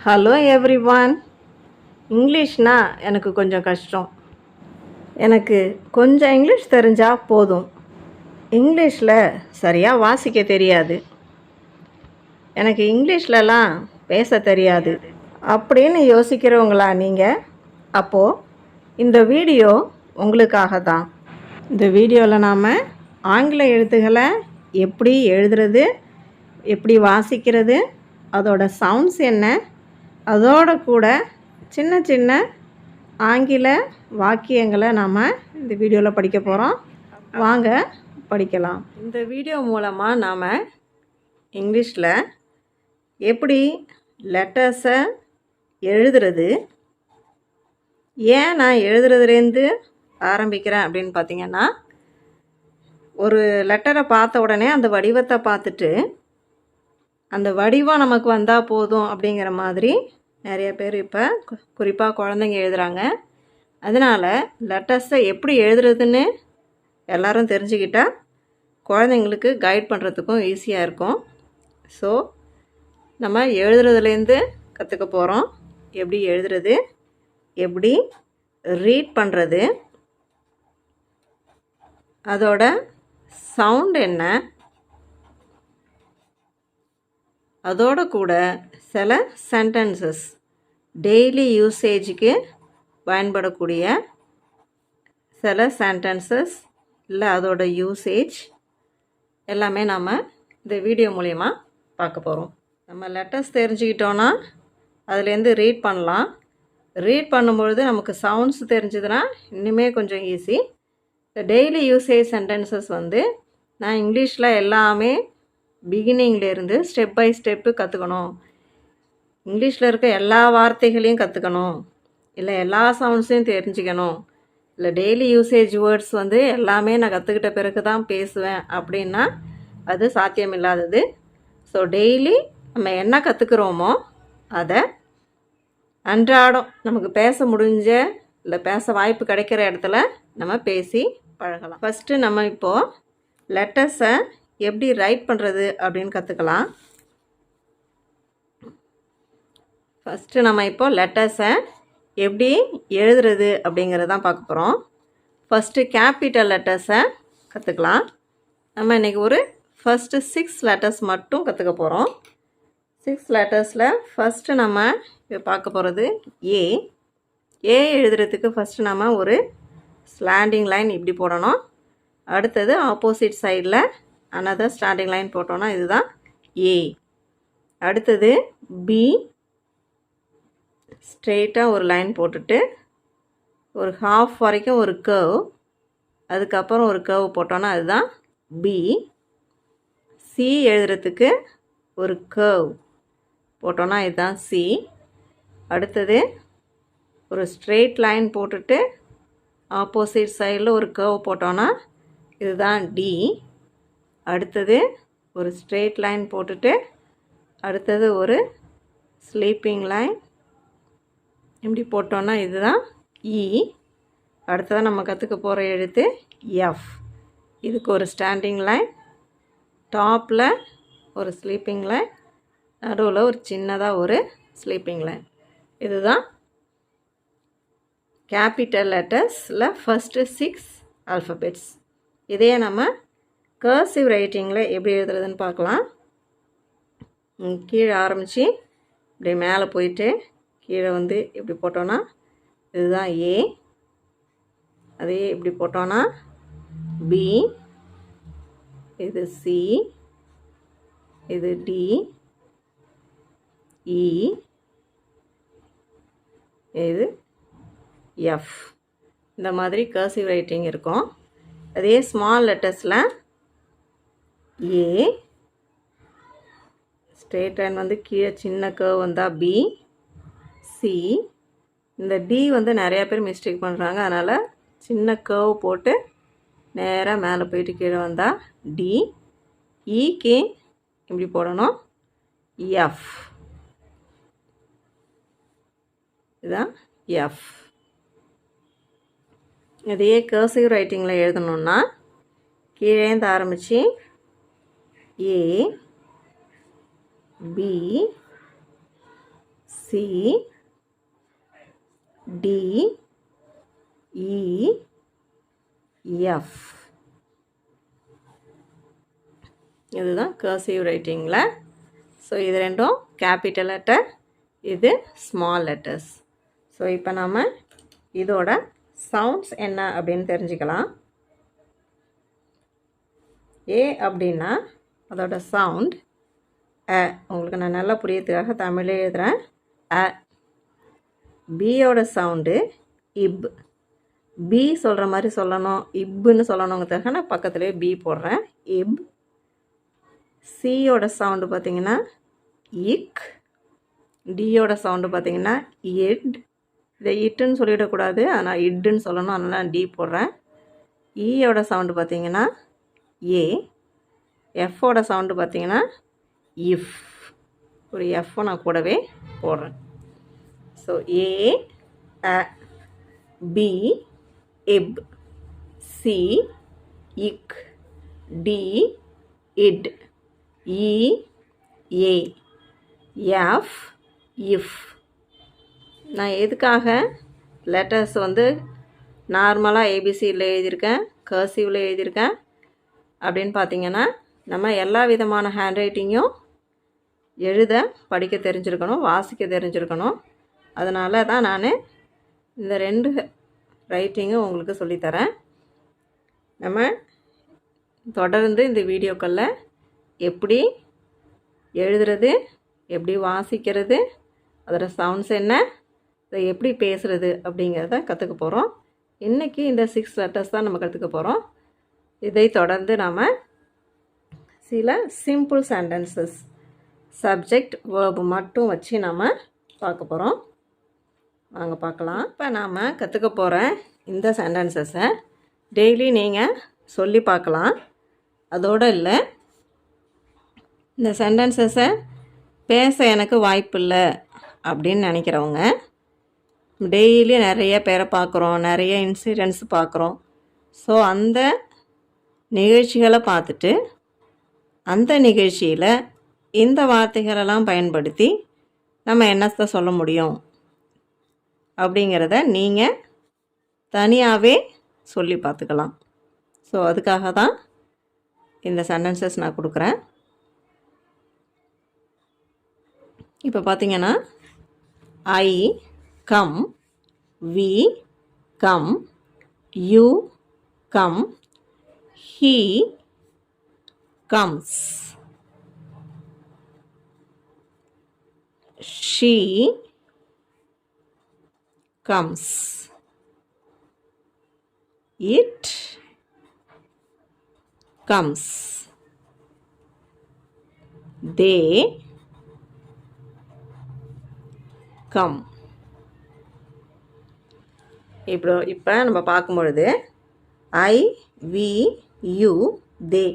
Hello everyone. இங்கிலீஷ்னா எனக்கு கொஞ்சம் கஷ்டம். எனக்கு கொஞ்சம் இங்கிலீஷ் தெரிஞ்சால் போதும். இங்கிலீஷில் சரியாக வாசிக்க தெரியாது. எனக்கு இங்கிலீஷ்லலாம் பேச தெரியாது அப்படின்னு யோசிக்கிறவங்களா நீங்கள்? அப்போது இந்த வீடியோ உங்களுக்காக தான். இந்த வீடியோவில் நாம் ஆங்கில எழுத்துக்களை எப்படி எழுதுறது, எப்படி வாசிக்கிறது, அதோட சவுண்ட்ஸ் என்ன, அதோட கூட சின்ன சின்ன ஆங்கில வாக்கியங்களை நாம் இந்த வீடியோவில் படிக்க போகிறோம். வாங்க படிக்கலாம். இந்த வீடியோ மூலமாக நாம் இங்கிலீஷில் எப்படி லெட்டர்ஸை எழுதுறது, ஏன் நான் எழுதுறதுலேருந்து ஆரம்பிக்கிறேன் அப்படின்னு பார்த்திங்கன்னா, ஒரு லெட்டரை பார்த்த உடனே அந்த வடிவத்தை பார்த்துட்டு அந்த வடிவம் நமக்கு வந்தால் போதும் அப்படிங்கிற மாதிரி நிறைய பேர் இப்போ குறிப்பாக குழந்தைங்க எழுதுகிறாங்க. அதனால் லெட்டர்ஸை எப்படி எழுதுறதுன்னு எல்லோரும் தெரிஞ்சுக்கிட்டால் குழந்தைங்களுக்கு கைட் பண்ணுறதுக்கும் ஈஸியாக இருக்கும். ஸோ நம்ம எழுதுறதுலேருந்து கற்றுக்க போகிறோம். எப்படி எழுதுறது, எப்படி ரீட் பண்ணுறது, அதோட சவுண்ட் என்ன, அதோட கூட சில சென்டென்சஸ் டெய்லி யூசேஜுக்கு பயன்படக்கூடிய சில சென்டென்சஸ் இல்லை அதோட யூசேஜ் எல்லாமே நம்ம இந்த வீடியோ மூலயமா பார்க்க போகிறோம். நம்ம லெட்டர்ஸ் தெரிஞ்சுக்கிட்டோன்னா அதுலேருந்து ரீட் பண்ணலாம். ரீட் பண்ணும்பொழுது நமக்கு சவுண்ட்ஸ் தெரிஞ்சதுன்னா இன்னுமே கொஞ்சம் ஈஸி. இந்த டெய்லி யூசேஜ் சென்டென்சஸ் நான் இங்கிலீஷில் எல்லாமே பிகினிங்லேருந்து ஸ்டெப் பை ஸ்டெப்பு கற்றுக்கணும், இங்கிலீஷில் இருக்க எல்லா வார்த்தைகளையும் கற்றுக்கணும், இல்லை எல்லா சவுண்ட்ஸையும் தெரிஞ்சுக்கணும், இல்லை டெய்லி யூசேஜ் வேர்ட்ஸ் எல்லாமே நான் கற்றுக்கிட்ட பிறகு தான் பேசுவேன் அப்படின்னா அது சாத்தியமில்லாதது. ஸோ டெய்லி நம்ம என்ன கற்றுக்குறோமோ அதை அன்றாடம் நமக்கு பேச முடிஞ்ச இல்லை பேச வாய்ப்பு கிடைக்கிற இடத்துல நம்ம பேசி பழகலாம். ஃபஸ்ட்டு நம்ம இப்போது லெட்டர்ஸை எப்படி ரைட் பண்ணுறது அப்படின்னு கற்றுக்கலாம். ஃபஸ்ட்டு நம்ம இப்போ லெட்டர்ஸை எப்படி எழுதுறது அப்படிங்கிறதான் பார்க்க போகிறோம். ஃபஸ்ட்டு கேபிட்டல் லெட்டர்ஸை கற்றுக்கலாம். நம்ம இன்றைக்கி ஒரு ஃபஸ்ட்டு 6 லெட்டர்ஸ் மட்டும் கற்றுக்க போகிறோம். 6 லெட்டர்ஸில் ஃபஸ்ட்டு நம்ம இப்போ பார்க்க போகிறது ஏ. ஏ எழுதுறதுக்கு ஃபஸ்ட்டு நம்ம ஒரு ஸ்லாண்டிங் லைன் இப்படி போடணும். அடுத்தது ஆப்போசிட் சைடில் another ஸ்டாண்டிங் லைன் போட்டோன்னா இதுதான் ஏ. அடுத்தது பி, ஸ்ட்ரெயிட்டாக ஒரு லைன் போட்டுட்டு ஒரு ஹாஃப் வரைக்கும் ஒரு கர்வ், அதுக்கப்புறம் ஒரு கர்வ் போட்டோன்னா அதுதான் பி. சி எழுதுறதுக்கு ஒரு கர்வ் போட்டோன்னா இதுதான் சி. அடுத்தது ஒரு ஸ்ட்ரெயிட் லைன் போட்டுட்டு ஆப்போசிட் சைடில் ஒரு கர்வ் போட்டோன்னா இதுதான் டி. அடுத்தது ஒரு ஸ்ட்ரெயிட் லைன் போட்டுட்டு அடுத்தது ஒரு ஸ்லீப்பிங் லைன் இப்படி போட்டோன்னா இதுதான் இ. அடுத்ததான் நம்ம கற்றுக்க போகிற எழுத்து எஃப். இதுக்கு ஒரு ஸ்டாண்டிங் லைன், டாப்பில் ஒரு ஸ்லீப்பிங் லைன், நடுவில் ஒரு சின்னதாக ஒரு ஸ்லீப்பிங் லைன். இதுதான் கேபிட்டல் லெட்டர்ஸில் ஃபஸ்ட்டு 6 ஆல்ஃபபெட்ஸ். இதையே நம்ம கர்சிவ் ரைட்டிங்கில் எப்படி எழுதுறதுன்னு பார்க்கலாம். கீழே ஆரம்பித்து இப்படி மேலே போயிட்டு கீழே இப்படி போட்டோன்னா இதுதான் ஏ. அதே இப்படி போட்டோன்னா பி, இது சி, இது டி, இ, இது எஃப். இந்த மாதிரி கர்சிவ் ரைட்டிங் இருக்கும். அதே ஸ்மால் லெட்டர்ஸில் ஏ, ஸ்ட்ரெயிட் லைன் கீழே சின்ன கர்வ் வந்தால் பி, சி. இந்த டி நிறையா பேர் மிஸ்டேக் பண்ணுறாங்க. அதனால் சின்ன கர்வ் போட்டு நேராக மேலே போயிட்டு கீழே வந்தால் டி. ஈக்கு இப்படி போடணும் எஃப். இதுதான் எஃப். இதையே கர்சிவ் ரைட்டிங்கில் எழுதணுன்னா கீழேந்து ஆரம்பித்து A, B, C D E F. இதுதான் கர்சிவ் ரைட்டிங்கில். ஸோ இது ரெண்டும் கேபிட்டல் லெட்டர், இது ஸ்மால் லெட்டர்ஸ். ஸோ இப்போ நாம் இதோட சவுண்ட்ஸ் என்ன அப்படின்னு தெரிஞ்சுக்கலாம். ஏ அப்படின்னா அதோட சவுண்ட் அ. உங்களுக்கு நான் நல்லா புரியறதுக்காக தமிழே எழுதுகிறேன், அ. பியோட சவுண்டு இப். பி சொல்கிற மாதிரி சொல்லணும், இப்புன்னு சொல்லணுங்கிறதுக்காக நான் பக்கத்துலேயே பி போடுறேன், இப். சியோட சவுண்டு பார்த்திங்கன்னா இக். டியோட சவுண்டு பார்த்திங்கன்னா இட். இதை இட்டுன்னு சொல்லிடக்கூடாது, அதனால் இட்டுன்னு சொல்லணும், அதனால் நான் டி போடுறேன். ஈயோட சவுண்டு பார்த்திங்கன்னா ஏ. எஃப்போட சவுண்டு பார்த்திங்கன்னா இஃப். ஒரு எஃப்பை நான் கூடவே போடுறேன். ஸோ ஏ அ, பி இப், சி இக், டி இட், இ ஏ, எஃப் இஃப். நான் எதுக்காக லெட்டர்ஸ் வந்து நார்மலாக ஏபிசியில் எழுதியிருக்கேன், கர்சிவில் எழுதியிருக்கேன் அப்படின்னு பார்த்தீங்கன்னா, நம்ம எல்லா விதமான ஹேண்ட் ரைட்டிங்கும் எழுத படிக்க தெரிஞ்சிருக்கணும், வாசிக்க தெரிஞ்சிருக்கணும். அதனால தான் நான் இந்த 2 ரைட்டிங்கும் உங்களுக்கு சொல்லித்தரேன். நம்ம தொடர்ந்து இந்த வீடியோக்களில் எப்படி எழுதுறது, எப்படி வாசிக்கிறது, அதோட சவுண்ட்ஸ் என்ன, அதை எப்படி பேசுகிறது அப்படிங்கிறத கற்றுக்க போகிறோம். இன்றைக்கி இந்த 6 லெட்டர்ஸ் தான் நம்ம கற்றுக்க போகிறோம். இதை தொடர்ந்து நாம் சில சிம்பிள் சென்டென்சஸ், சப்ஜெக்ட் வேர்பு மட்டும் வச்சு நாம் பார்க்க போகிறோம். வாங்க பார்க்கலாம். இப்போ நாம் கற்றுக்க போகிற இந்த சென்டென்சஸை டெய்லி நீங்கள் சொல்லி பார்க்கலாம். அதோடு இல்லை, இந்த சென்டென்சஸை பேச எனக்கு வாய்ப்பு இல்லை அப்படின்னு நினைக்கிறவங்க, டெய்லி நிறைய பேரை பார்க்குறோம், நிறைய இன்சிடென்ட்ஸ் பார்க்குறோம். ஸோ அந்த நிகழ்ச்சிகளை பார்த்துட்டு அந்த நிகழ்ச்சியில் இந்த வார்த்தைகளெல்லாம் பயன்படுத்தி நம்ம என்னத்தை சொல்ல முடியும் அப்படிங்கிறத நீங்கள் தனியாகவே சொல்லி பார்த்துக்கலாம். ஸோ அதுக்காக தான் இந்த சென்டென்சஸ் நான் கொடுக்குறேன். இப்போ பார்த்தீங்கன்னா, I come, we come, you come, he comes, she comes, it comes, they come. இப்போ நம்ம பார்க்கும்பொழுது ஐ, வி, யூ, தே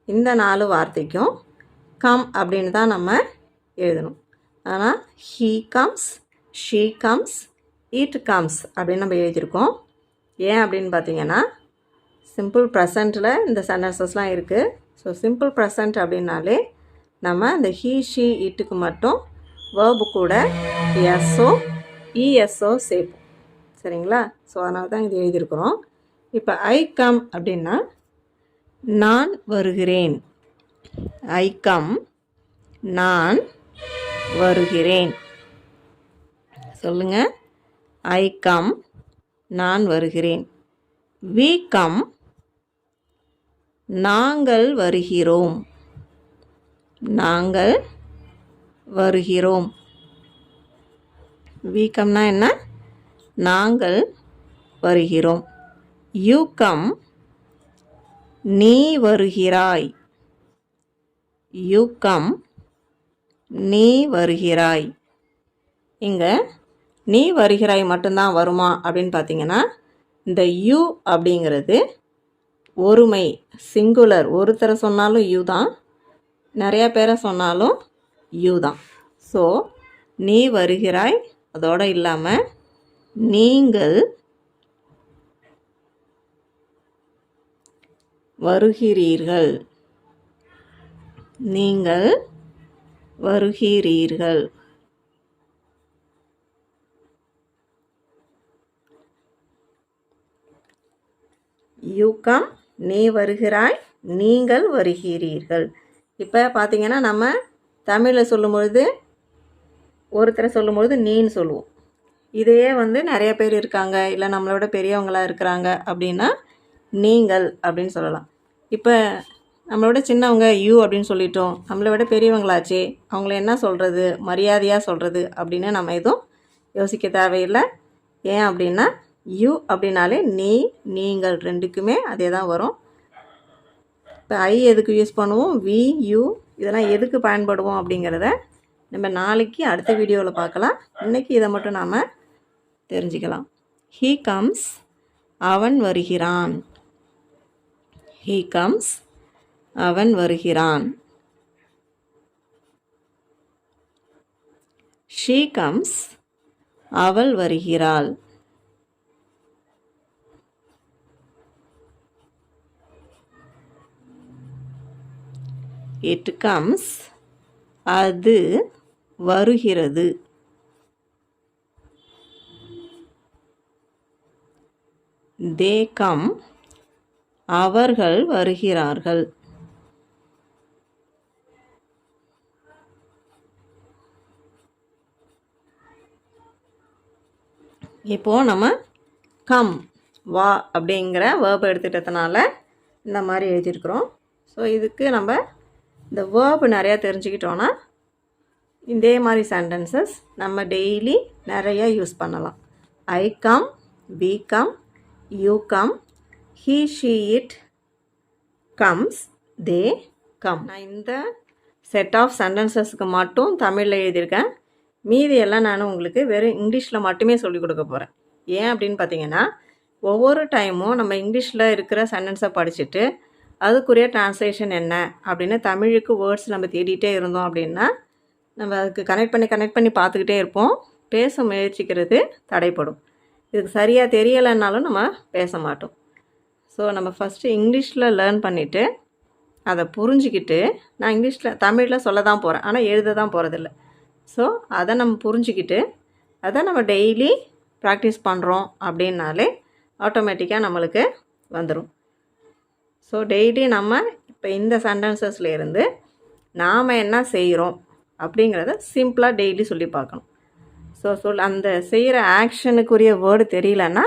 இந்த 4 வார்த்தைக்கும் கம் அப்படின்னு தான் நம்ம எழுதணும். ஆனால் he comes, she comes, it comes அப்படின்னு நம்ம எழுதியிருக்கோம். ஏன் அப்படின்னு பார்த்தீங்கன்னா, சிம்பிள் ப்ரெசண்ட்டில் இந்த சென்டென்சஸ்லாம் இருக்குது. ஸோ சிம்பிள் ப்ரெசண்ட் அப்படின்னாலே நம்ம இந்த he, she, இட்டுக்கு மட்டும் வேர்பு கூட எஸ்ஓ இஎஸ்ஓ சேர்ப்போம். சரிங்களா? ஸோ அதனால தான் இது எழுதியிருக்கிறோம். இப்போ ஐ கம் அப்படின்னா நான் வருகிறேன். ஐ கம், நான் வருகிறேன். சொல்லுங்கள். ஐ கம், நான் வருகிறேன். வி கம், நாங்கள் வருகிறோம். நாங்கள் வருகிறோம். வி கம்னா என்ன? நாங்கள் வருகிறோம். யூ கம், நீ வருகிறாய். யூ கம், நீ வருகிறாய். இங்கே நீ வருகிறாய் மட்டும்தான் வருமா அப்படின்னு பார்த்தீங்கன்னா, இந்த யூ அப்படிங்கிறது ஒருமை, சிங்குலர். ஒருத்தரை சொன்னாலும் யூ தான், நிறையா பேரை சொன்னாலும் யூ தான். ஸோ நீ வருகிறாய் அதோடு இல்லாமல் நீங்கள் வருகிறீர்கள். நீங்கள் வருகிறீர்கள். யூ கம், நீ வருகிறாய், நீங்கள் வருகிறீர்கள். இப்போ பார்த்தீங்கன்னா நம்ம தமிழில் சொல்லும்பொழுது ஒருத்தரை சொல்லும்பொழுது நீன்னு சொல்லுவோம். இதையே வந்து நிறைய பேர் இருக்காங்க, இல்லை நம்மளோட பெரியவங்களாக இருக்கிறாங்க அப்படின்னா நீங்கள் அப்படின்னு சொல்லலாம். இப்போ நம்மளோட சின்னவங்க யூ அப்படின்னு சொல்லிட்டோம், நம்மளை விட பெரியவங்களாச்சே, அவங்கள என்ன சொல்கிறது, மரியாதையாக சொல்கிறது அப்படின்னு நம்ம எதுவும் யோசிக்க தேவையில்லை. ஏன் அப்படின்னா யூ அப்படின்னாலே நீ, நீங்கள் ரெண்டுக்குமே அதே தான் வரும். இப்போ ஐ எதுக்கு யூஸ் பண்ணுவோம், வி, யூ இதெல்லாம் எதுக்கு பயன்படுவோம் அப்படிங்கிறத நம்ம நாளைக்கு அடுத்த வீடியோவில் பார்க்கலாம். இன்றைக்கி இதை மட்டும் நாம் தெரிஞ்சுக்கலாம். ஹீ கம்ஸ், அவன் வருகிறான். ஹீ கம்ஸ், அவன் வருகிறான். ஷீ கம்ஸ், அவள் வருகிறாள். இட் கம்ஸ், அது வருகிறது. தே கம், அவர்கள் வருகிறார்கள். இப்போது நம்ம கம், வா அப்படிங்கிற வேர்பை எடுத்துக்கிட்டதுனால இந்த மாதிரி எழுதியிருக்கிறோம். ஸோ இதுக்கு நம்ம இந்த வேர்பு நிறையா தெரிஞ்சுக்கிட்டோன்னா இதே மாதிரி சென்டென்சஸ் நம்ம டெய்லி நிறையா யூஸ் பண்ணலாம். I come, we come, you come, he, she, it comes, they come. நான் இந்த செட் ஆஃப் சென்டென்சஸ்க்கு மட்டும் தமிழில் எழுதியிருக்கேன். மீதி எல்லாம் நான் உங்களுக்கு வெறும் இங்கிலீஷில் மட்டுமே சொல்லிக் கொடுக்க போகிறேன். ஏன் அப்படின்னு பார்த்தீங்கன்னா ஒவ்வொரு டைமும் நம்ம இங்கிலீஷில் இருக்கிற சென்டென்ஸை படிச்சுட்டு அதுக்குரிய டிரான்ஸ்லேஷன் என்ன அப்படின்னு தமிழுக்கு வேர்ட்ஸ் நம்ம தேடிகிட்டே இருந்தோம் அப்படின்னா நம்ம அதுக்கு கனெக்ட் பண்ணி பார்த்துக்கிட்டே இருப்போம். பேச முயற்சிக்கிறது தடைப்படும். இதுக்கு சரியாக தெரியலைன்னாலும் நம்ம பேச மாட்டோம். ஸோ நம்ம ஃபஸ்ட்டு இங்கிலீஷில் லேர்ன் பண்ணிவிட்டு அதை புரிஞ்சிக்கிட்டு, நான் இங்கிலீஷில் தமிழில் சொல்ல தான் போகிறேன், ஆனால் எழுத தான் போகிறதில்ல. ஸோ அதை நம்ம புரிஞ்சிக்கிட்டு அதை நம்ம டெய்லி ப்ராக்டிஸ் பண்ணுறோம் அப்படின்னாலே ஆட்டோமேட்டிக்காக நம்மளுக்கு வந்துடும். ஸோ டெய்லி நம்ம இப்போ இந்த சென்டென்சஸில் இருந்து நாம் என்ன செய்கிறோம் அப்படிங்கிறத சிம்பிளாக டெய்லி சொல்லி பார்க்கணும். ஸோ அந்த செய்கிற ஆக்ஷனுக்குரிய வேர்டு தெரியலன்னா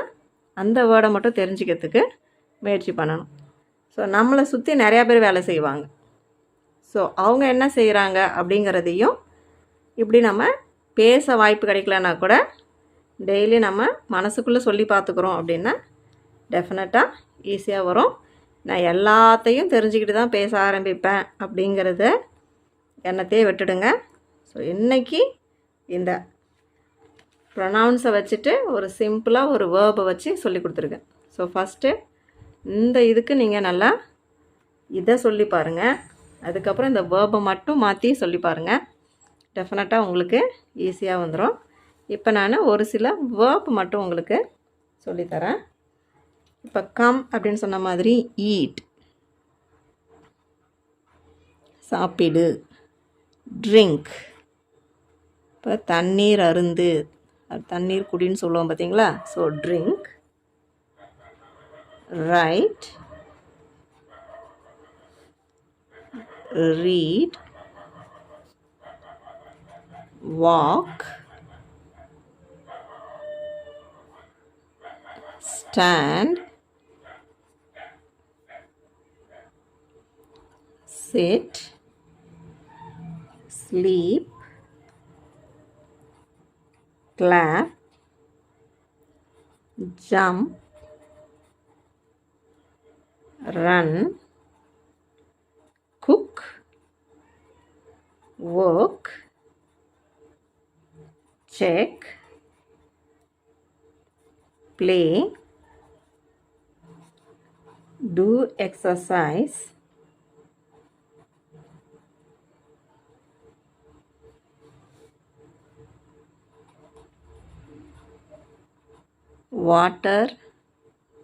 அந்த வேர்டை மட்டும் தெரிஞ்சுக்கிறதுக்கு முயற்சி பண்ணணும். ஸோ நம்மளை சுற்றி நிறையா பேர் வேலை செய்வாங்க. ஸோ அவங்க என்ன செய்கிறாங்க அப்படிங்கிறதையும் இப்படி நம்ம பேச வாய்ப்பு கிடைக்கலன்னா கூட டெய்லி நம்ம மனசுக்குள்ளே சொல்லி பார்த்துக்குறோம் அப்படின்னா டெஃபினட்டாக ஈஸியாக வரும். நான் எல்லாத்தையும் தெரிஞ்சுக்கிட்டு தான் பேச ஆரம்பிப்பேன் அப்படிங்கிறத எண்ணத்தையே விட்டுடுங்க. ஸோ இன்றைக்கி இந்த ப்ரொனவுன்ஸை வச்சுட்டு ஒரு சிம்பிளாக ஒரு வேர்பை வச்சு சொல்லி கொடுத்துருக்கேன். ஸோ ஃபஸ்ட்டு இந்த இதுக்கு நீங்கள் நல்லா இதை சொல்லி பாருங்கள். அதுக்கப்புறம் இந்த வேர்பை மட்டும் மாற்றி சொல்லி பாருங்கள். டெஃபினட்டாக உங்களுக்கு ஈஸியாக வந்துடும். இப்போ நான் ஒரு சில வேர்ப் மட்டும் உங்களுக்கு சொல்லித்தரேன். இப்போ கம் அப்படின்னு சொன்ன மாதிரி ஈட், சாப்பிடு, ட்ரிங்க், இப்போ தண்ணீர் அருந்து, தண்ணீர் குடின்னு சொல்லுவோம் பார்த்தீங்களா. So drink, right, read, walk, stand, sit, sleep, clap, jump, run, cook, work, check, play, do exercise, water,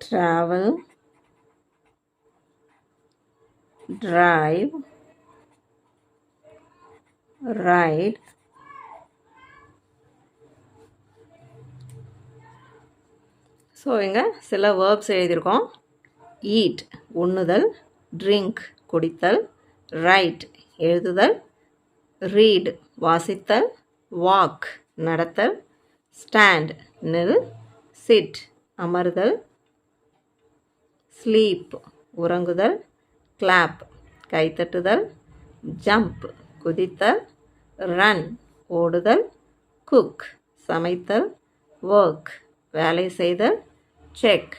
travel, drive, ride, so இங்கே சில வேர்ப்ஸ் எழுதியிருக்கோம். ஈட் உண்ணுதல், ட்ரிங்க் குடித்தல், ரைட் எழுதுதல், ரீட் வாசித்தல், வாக் நடத்தல், ஸ்டாண்ட் நில், சிட் அமர்தல், ஸ்லீப் உறங்குதல், கிளாப் கைத்தட்டுதல், ஜம்ப் குதித்தல், ரன் ஓடுதல், குக் சமைத்தல், ஒர்க் வேலை செய்தல், செக்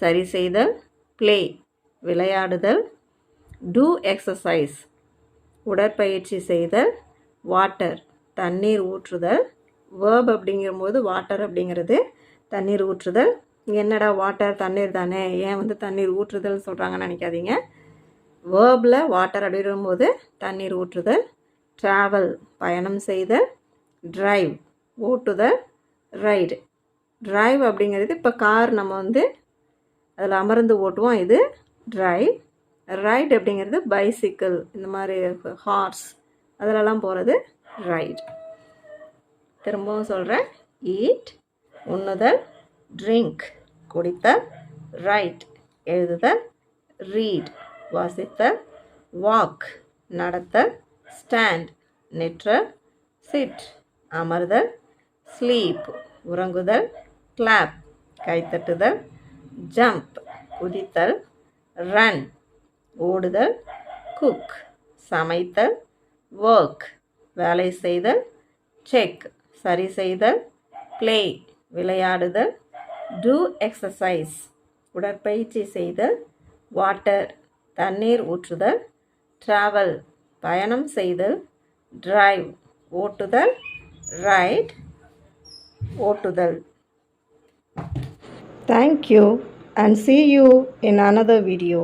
சரி செய்தல், ப்ளே விளையாடுதல், டூ எக்ஸசைஸ் உடற்பயிற்சி செய்தல், வாட்டர் தண்ணீர் ஊற்றுதல். வேர்ப் அப்படிங்கும்போது வாட்டர் அப்படிங்கிறது தண்ணீர் ஊற்றுதல். என்னடா வாட்டர் தண்ணீர் தானே, ஏன் வந்து தண்ணீர் ஊற்றுதல் சொல்கிறாங்கன்னு நினைக்காதீங்க. வேர்பில் வாட்டர் அப்படிங்கும்போது தண்ணீர் ஊற்றுதல். ட்ராவல் பயணம் செய்தல், ட்ரைவ் ஓட்டுதல், ரைடு ட்ரைவ் அப்படிங்கிறது இப்போ கார் நம்ம வந்து அதில் அமர்ந்து ஓட்டுவோம், இது ட்ரைவ். ரைட் அப்படிங்கிறது பைசிக்கிள், இந்த மாதிரி ஹார்ஸ் அதிலெல்லாம் போகிறது ரைட். திரும்பவும் சொல்கிறேன், ஈட் உண்ணுதல், ட்ரிங்க் குடித்தல், ரைட் எழுதுதல், ரீட் வாசித்தல், வாக் நடத்தல், ஸ்டாண்ட் நிற்றல், சிட் அமர்தல், ஸ்லீப் உறங்குதல், கிளாப் கைத்தட்டுதல், ஜம்ப் குதித்தல், ரன் ஓடுதல், குக் சமைத்தல், ஒர்க் வேலை செய்தல், செக் சரி செய்தல், ப்ளே விளையாடுதல், டூ எக்ஸசைஸ் உடற்பயிற்சி செய்தல், வாட்டர் தண்ணீர் ஊற்றுதல், ட்ராவல் பயணம் செய்தல், டிரைவ் ஓட்டுதல், ரைட் ஓட்டுதல். Thank you and see you in another video.